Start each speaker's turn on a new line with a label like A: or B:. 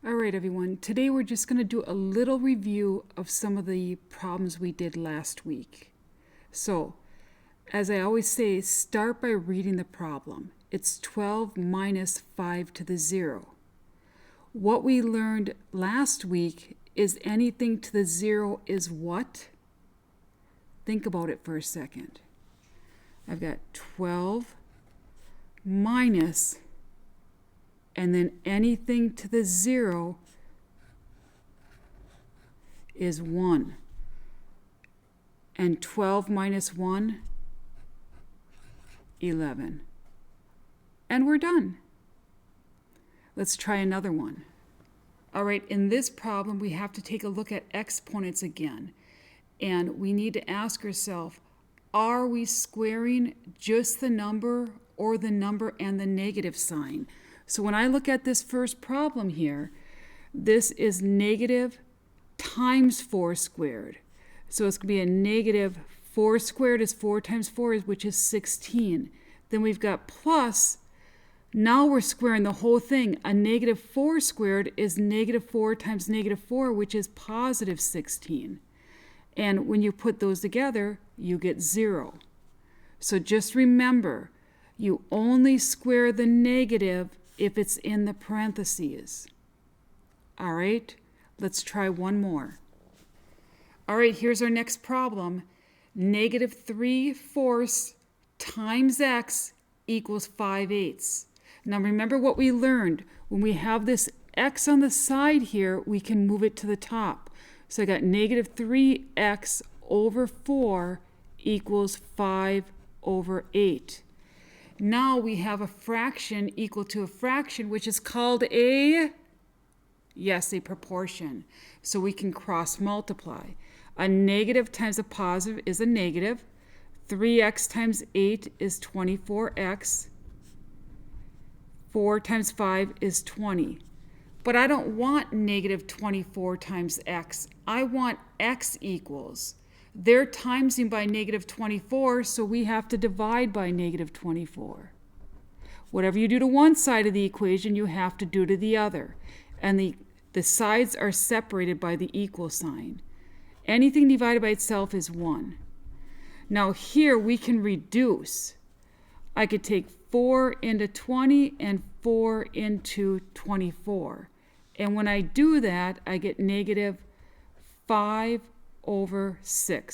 A: All right, everyone. Today we're just going to do a little review of some of the problems we did last week. So, as I always say, start by reading the problem. It's 12 minus 5 to the 0. What we learned last week is anything to the 0 is what? Think about it for a second. I've got 12 minus, and then anything to the 0 is 1. And 12 minus 1, 11. And we're done. Let's try another one. All right, in this problem, we have to take a look at exponents again. And we need to ask ourselves, are we squaring just the number or the number and the negative sign? So when I look at this first problem here, this is negative times 4 squared. So it's going to be a negative 4 squared is 4 times 4, which is 16. Then we've got plus. Now we're squaring the whole thing. A negative 4 squared is negative 4 times negative 4, which is positive 16. And when you put those together, you get 0. So just remember, you only square the negative if it's in the parentheses. All right, let's try one more. All right, here's our next problem. Negative 3/4 times x equals 5/8. Now remember what we learned. When we have this x on the side here, we can move it to the top. So I got negative 3x over 4 equals 5/8. Now we have a fraction equal to a fraction, which is called a proportion. So we can cross multiply. A negative times a positive is a negative. 3x times 8 is 24x. 4 times 5 is 20. But I don't want negative 24 times x. I want x equals. They're timesing by negative 24, so we have to divide by negative 24. Whatever you do to one side of the equation, you have to do to the other. And the sides are separated by the equal sign. Anything divided by itself is 1. Now here we can reduce. I could take 4 into 20 and 4 into 24. And when I do that, I get negative 5/6.